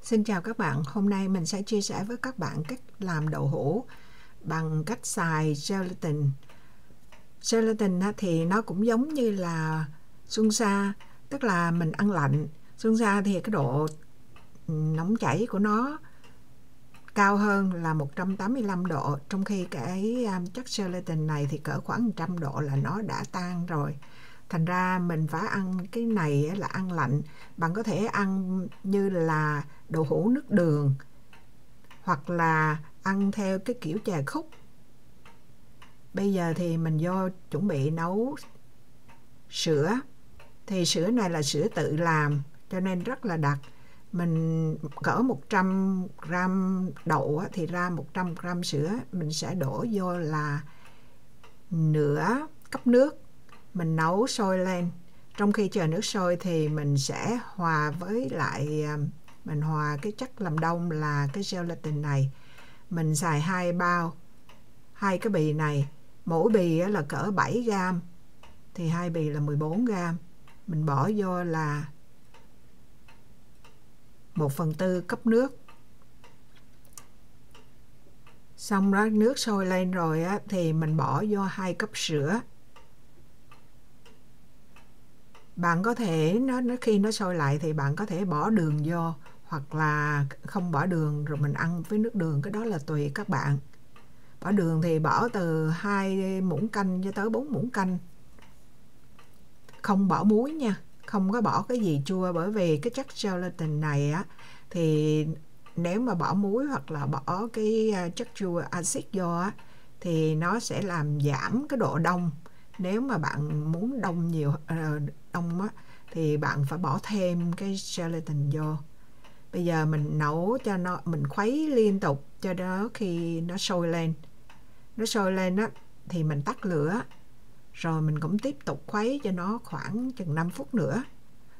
Xin chào các bạn, hôm nay mình sẽ chia sẻ với các bạn cách làm đậu hũ bằng cách xài gelatin. Gelatin thì nó cũng giống như là xuân sa, tức là mình ăn lạnh. Xuân sa thì cái độ nóng chảy của nó cao hơn là 185 độ, trong khi cái chất gelatin này thì cỡ khoảng 100 độ là nó đã tan rồi. Thành ra mình phải ăn cái này là ăn lạnh. Bạn có thể ăn như là đậu hũ nước đường hoặc là ăn theo cái kiểu chè khúc. Bây giờ thì mình vô chuẩn bị nấu sữa. Thì sữa này là sữa tự làm cho nên rất là đặc. Mình cỡ 100 gram đậu thì ra 100 gram sữa. Mình sẽ đổ vô là nửa cốc nước. Mình nấu sôi lên. Trong khi chờ nước sôi thì mình sẽ hòa với lại, mình hòa cái chất làm đông là cái gelatin này. Mình xài 2 bao, 2 cái bì này. Mỗi bì là cỡ 7 gram, thì 2 bì là 14 gram. Mình bỏ vô là 1/4 cốc nước. Xong đó, nước sôi lên rồi thì mình bỏ vô 2 cốc sữa. Bạn có thể khi nó sôi lại thì bạn có thể bỏ đường vô hoặc là không bỏ đường rồi mình ăn với nước đường, cái đó là tùy các bạn. Bỏ đường thì bỏ từ 2 muỗng canh cho tới 4 muỗng canh. Không bỏ muối nha, không có bỏ cái gì chua, bởi vì cái chất gelatin này thì nếu mà bỏ muối hoặc là bỏ cái chất chua axit vô thì nó sẽ làm giảm cái độ đông. Nếu mà bạn muốn đông nhiều đông thì bạn phải bỏ thêm cái gelatin vô. Bây giờ mình nấu cho nó, mình khuấy liên tục cho đó khi nó sôi lên. Nó sôi lên thì mình tắt lửa. Rồi mình cũng tiếp tục khuấy cho nó khoảng chừng 5 phút nữa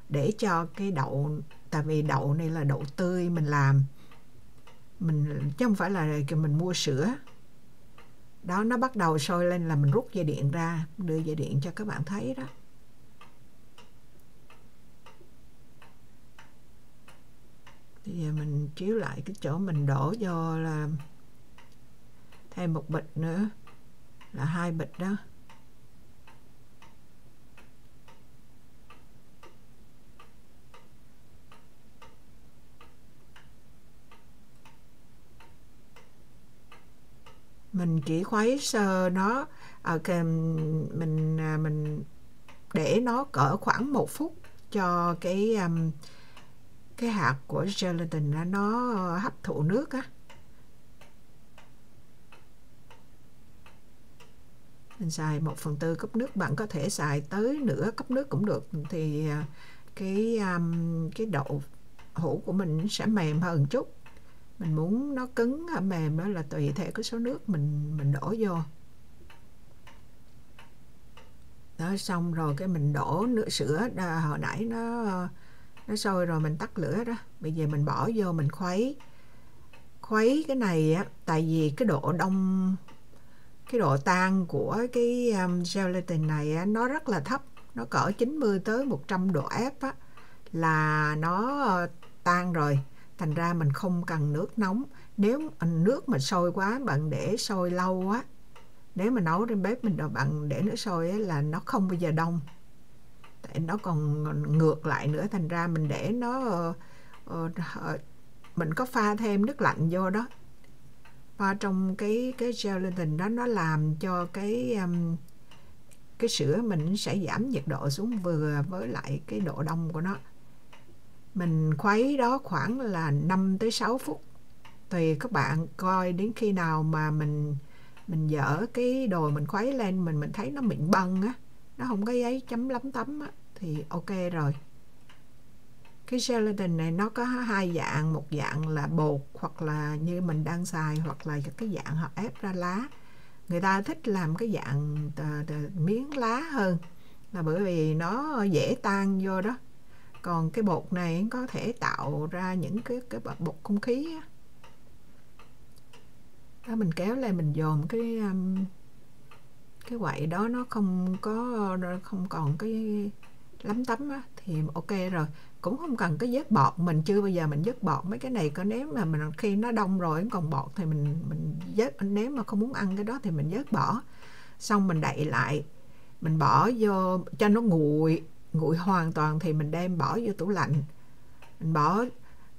để cho cái đậu, tại vì đậu này là đậu tươi mình làm, chứ không phải là mình mua sữa. Đó, nó bắt đầu sôi lên là mình rút dây điện ra, đưa dây điện cho các bạn thấy đó. Bây giờ mình chiếu lại cái chỗ mình đổ vô là thêm một bịch nữa, là 2 bịch đó. Mình chỉ khuấy sơ nó, mình để nó cỡ khoảng 1 phút cho cái hạt của gelatin nó hấp thụ nước á. Mình xài 1/4 cốc nước, bạn có thể xài tới nửa cốc nước cũng được, thì cái đậu hũ của mình sẽ mềm hơn chút. Mình muốn nó cứng hay mềm đó là tùy theo cái số nước mình đổ vô. Đó, xong rồi cái mình đổ nước sữa hồi nãy nó sôi rồi mình tắt lửa đó. Bây giờ mình bỏ vô mình khuấy cái này tại vì cái độ đông, cái độ tan của cái gelatin này nó rất là thấp, nó cỡ 90 tới 100 độ F là nó tan rồi. Thành ra mình không cần nước nóng. Nếu nước mà sôi quá, bạn để sôi lâu nếu mà nấu trên bếp bạn để nước sôi là nó không bao giờ đông, tại nó còn ngược lại nữa. Thành ra mình để nó mình có pha thêm nước lạnh vô đó, pha trong cái gelatin đó, nó làm cho cái sữa mình sẽ giảm nhiệt độ xuống vừa với lại cái độ đông của nó. Mình khuấy đó khoảng là 5 tới 6 phút, tùy các bạn, coi đến khi nào mà mình dỡ cái đồ mình khuấy lên, mình thấy nó mịn băng nó không có giấy chấm lấm tấm thì ok rồi. Cái gelatin này nó có 2 dạng, một dạng là bột hoặc là như mình đang xài, hoặc là cái dạng họ ép ra lá. Người ta thích làm cái dạng miếng lá hơn, là bởi vì nó dễ tan vô đó. Còn cái bột này có thể tạo ra những cái bột không khí đó. Mình kéo lên mình dồn cái quậy đó, nó không còn lấm tấm á, thì ok rồi. Cũng không cần cái vớt bọt, mình chưa bao giờ mình vớt bọt mấy cái này. Có nếu mà mình khi nó đông rồi còn bọt thì mình vớt, nếu mà không muốn ăn cái đó thì mình vớt bỏ. Xong mình đậy lại, mình bỏ vô cho nó nguội hoàn toàn thì mình đem bỏ vô tủ lạnh. Mình bỏ,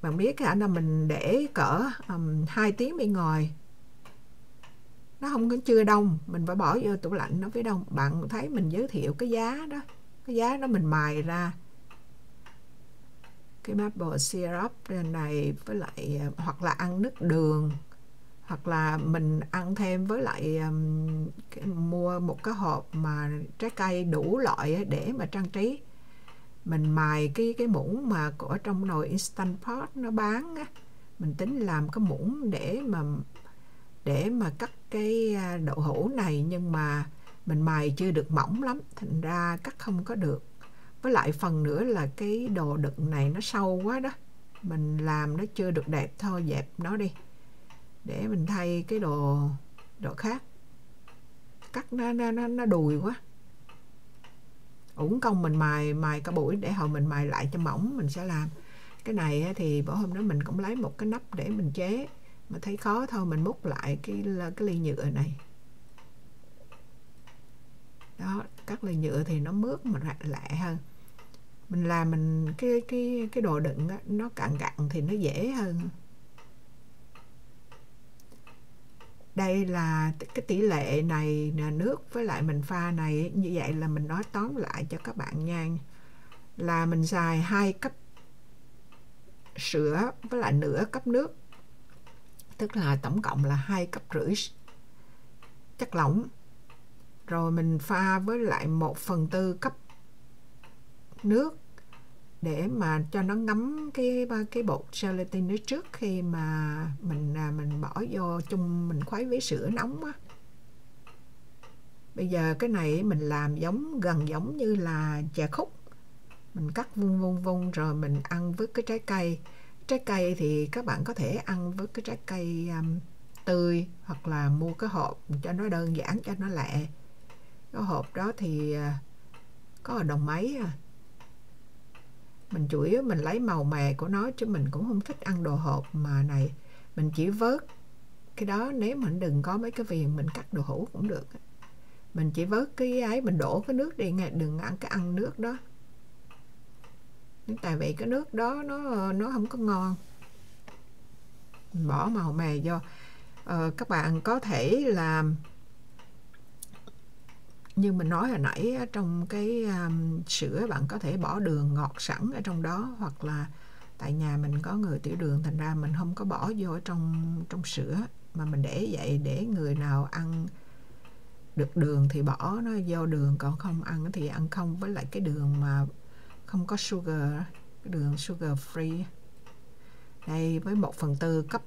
bạn biết cả là mình để cỡ 2 tiếng bên ngoài, nó không có chưa đông, mình phải bỏ vô tủ lạnh nó mới đông. Bạn thấy mình giới thiệu cái giá đó, cái giá đó mình mài ra cái maple syrup này, với lại hoặc là ăn nước đường, hoặc là mình ăn thêm với lại mua một cái hộp mà trái cây đủ loại để mà trang trí. Mình mài cái muỗng mà ở trong nồi Instant Pot nó bán á, mình tính làm cái muỗng để mà cắt cái đậu hũ này, nhưng mà mình mài chưa được mỏng lắm, thành ra cắt không có được. Với lại phần nữa là cái đồ đựng này nó sâu quá đó, mình làm nó chưa được đẹp, thôi dẹp nó đi để mình thay cái đồ khác. Cắt nó đùi quá, uổng công mình mài cả buổi để hồi mình mài lại cho mỏng mình sẽ làm. Cái này thì bữa hôm đó mình cũng lấy một cái nắp để mình chế, mà thấy khó thôi mình múc lại cái ly nhựa này đó. Các ly nhựa thì nó mướt mà lẹ hơn. Mình làm cái đồ đựng á, nó cạn thì nó dễ hơn. Đây là cái tỷ lệ này là nước với lại mình pha này, như vậy là mình nói tóm lại cho các bạn nha, là mình xài 2 cốc sữa với lại nửa cốc nước, tức là tổng cộng là 2,5 cốc chất lỏng. Rồi mình pha với lại 1/4 cốc nước để mà cho nó ngấm cái bột gelatin đó trước khi mà mình bỏ vô chung, mình khuấy với sữa nóng á. Bây giờ cái này mình làm gần giống như là chè khúc, mình cắt vung rồi mình ăn với cái trái cây. Trái cây thì các bạn có thể ăn với cái trái cây tươi, hoặc là mua cái hộp cho nó đơn giản cho nó lẹ. Cái hộp đó thì có ở đồng mấy à. Mình chủ yếu mình lấy màu mè của nó, chứ mình cũng không thích ăn đồ hộp mà này. Mình chỉ vớt cái đó, nếu mình đừng có mấy cái viền mình cắt đồ hũ cũng được. Mình chỉ vớt cái ấy, mình đổ cái nước đi nghe, đừng ăn nước đó. Tại vì cái nước đó nó không có ngon. Mình bỏ màu mè vô. Các bạn có thể làm như mình nói hồi nãy, trong cái sữa bạn có thể bỏ đường ngọt sẵn ở trong đó, hoặc là tại nhà mình có người tiểu đường, thành ra mình không có bỏ vô ở trong sữa, mà mình để vậy để người nào ăn được đường thì bỏ nó vô đường, còn không ăn thì ăn không, với lại cái đường mà không có sugar, cái đường sugar free. Đây với 1/4 cốc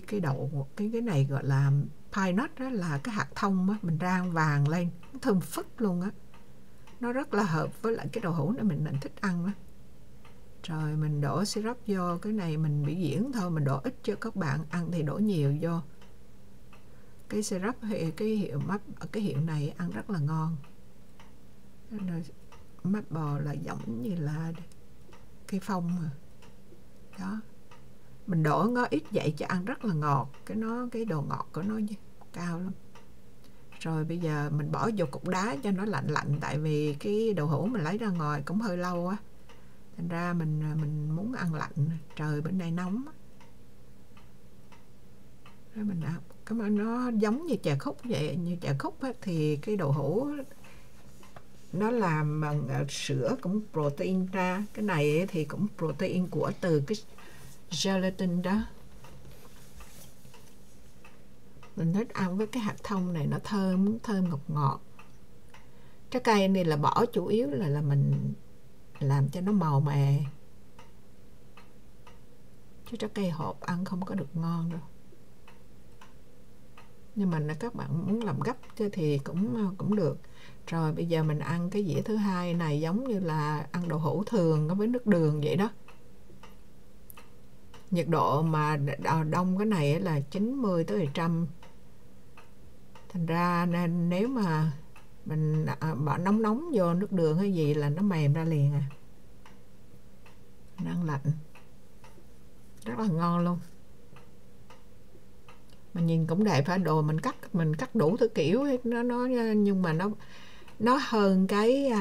cái đậu, cái này gọi là pine nut đó, là cái hạt thông á, mình rang vàng lên, nó thơm phức luôn á, nó rất là hợp với lại cái đậu hũ này, mình thích ăn á. Rồi mình đổ syrup vô, cái này mình biểu diễn thôi, mình đổ ít cho các bạn ăn thì đổ nhiều vô. Cái syrup thì cái hiệu này ăn rất là ngon. Maple là giống như là cây phong mà. Đó. Mình đổ ngó ít vậy cho ăn rất là ngọt, cái độ ngọt của nó cao lắm. Rồi bây giờ mình bỏ vô cục đá cho nó lạnh, tại vì cái đậu hũ mình lấy ra ngoài cũng hơi lâu á, thành ra mình muốn ăn lạnh, trời bên đây nóng á. Rồi mình ăn, nó giống như chè khúc vậy. Như chè khúc á, thì cái đậu hũ nó làm bằng sữa cũng protein ra, cái này thì cũng protein từ cái gelatin đó. Mình thích ăn với cái hạt thông này, nó thơm ngọt. Trái cây này là bỏ chủ yếu là mình làm cho nó màu mè, chứ trái cây hộp ăn không có được ngon đâu. Nhưng mà các bạn muốn làm gấp thì cũng được. Rồi bây giờ mình ăn cái dĩa thứ hai này, giống như là ăn đậu hũ thường với nước đường vậy đó. Nhiệt độ mà đông cái này là 90 tới 100. Thành ra nên nếu mà mình bỏ nóng nóng vô nước đường hay gì là nó mềm ra liền à. Ăn lạnh rất là ngon luôn. Mình nhìn cũng đẹp, phải đồ mình cắt đủ thứ kiểu hết, nó nhưng mà nó hơn cái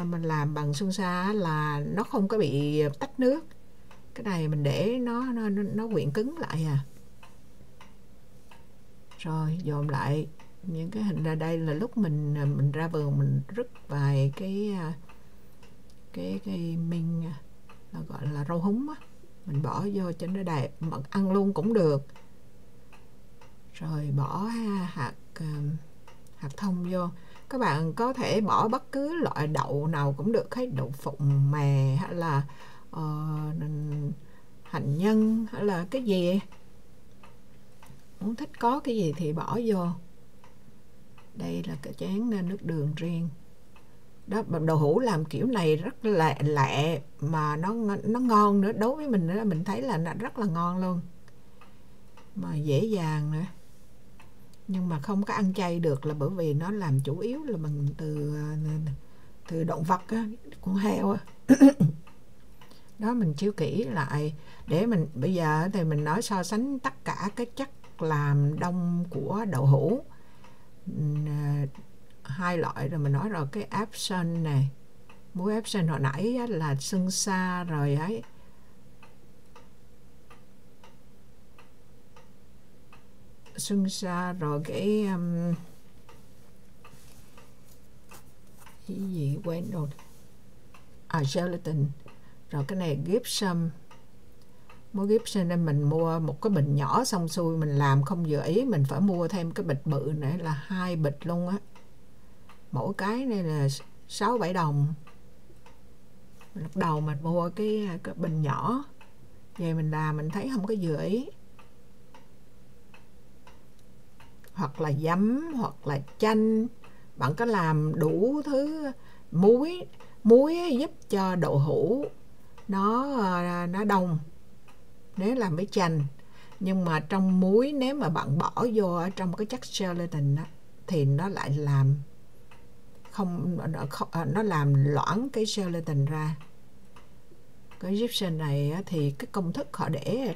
mình làm bằng xuân sa là nó không có bị tách nước. Cái này mình để nó quyện cứng lại à. Rồi dồn lại những cái hình ra. Đây là lúc mình ra vườn mình rứt vài cái minh là gọi là rau húng á, mình bỏ vô cho nó đẹp, mà ăn luôn cũng được. Rồi bỏ hạt thông vô. Các bạn có thể bỏ bất cứ loại đậu nào cũng được, hay đậu phụng mè hay là hành nhân hay là cái gì, muốn thích có cái gì thì bỏ vô. Đây là cái chén nước đường riêng đó. Đậu hũ làm kiểu này rất là lẹ mà nó ngon nữa. Đối với mình đó, mình thấy là nó rất là ngon luôn, mà dễ dàng nữa. Nhưng mà không có ăn chay được là bởi vì nó làm chủ yếu là bằng từ động vật á, con heo á. Đó, mình chiếu kỹ lại để mình bây giờ thì mình nói so sánh tất cả cái chất làm đông của đậu hũ. Hai loại rồi mình nói rồi, cái Epsom này, muối Epsom hồi nãy á, là xuân sa rồi ấy. Xuân sa rồi cái gì quên rồi, gelatin. Rồi cái này gypsum, muối gypsum. Nên mình mua một cái bình nhỏ xong xuôi, mình làm không vừa ý, mình phải mua thêm cái bịch bự này là 2 bịch luôn á. Mỗi cái này là 6-7 đồng. Lúc đầu mình mua cái bình nhỏ về mình làm mình thấy không có vừa ý. Hoặc là giấm hoặc là chanh, bạn có làm đủ thứ. Muối giúp cho đậu hũ nó đông nếu làm với chanh. Nhưng mà trong muối nếu mà bạn bỏ vô ở trong cái chất gelatin đó, thì nó lại làm nó làm loãng cái gelatin ra. Cái gypsum này thì cái công thức họ để ở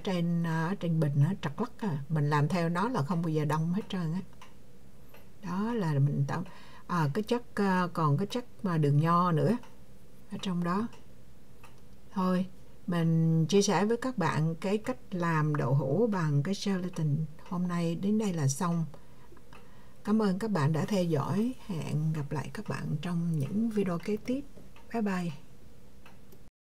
trên bình nó trật lắc à. Mình làm theo nó là không bao giờ đông hết trơn á. Đó là mình tạo cái chất còn cái chất mà đường nho nữa ở trong đó. Thôi mình chia sẻ với các bạn cái cách làm đậu hũ bằng cái gelatin hôm nay đến đây là xong. Cảm ơn các bạn đã theo dõi. Hẹn gặp lại các bạn trong những video kế tiếp. Bye bye.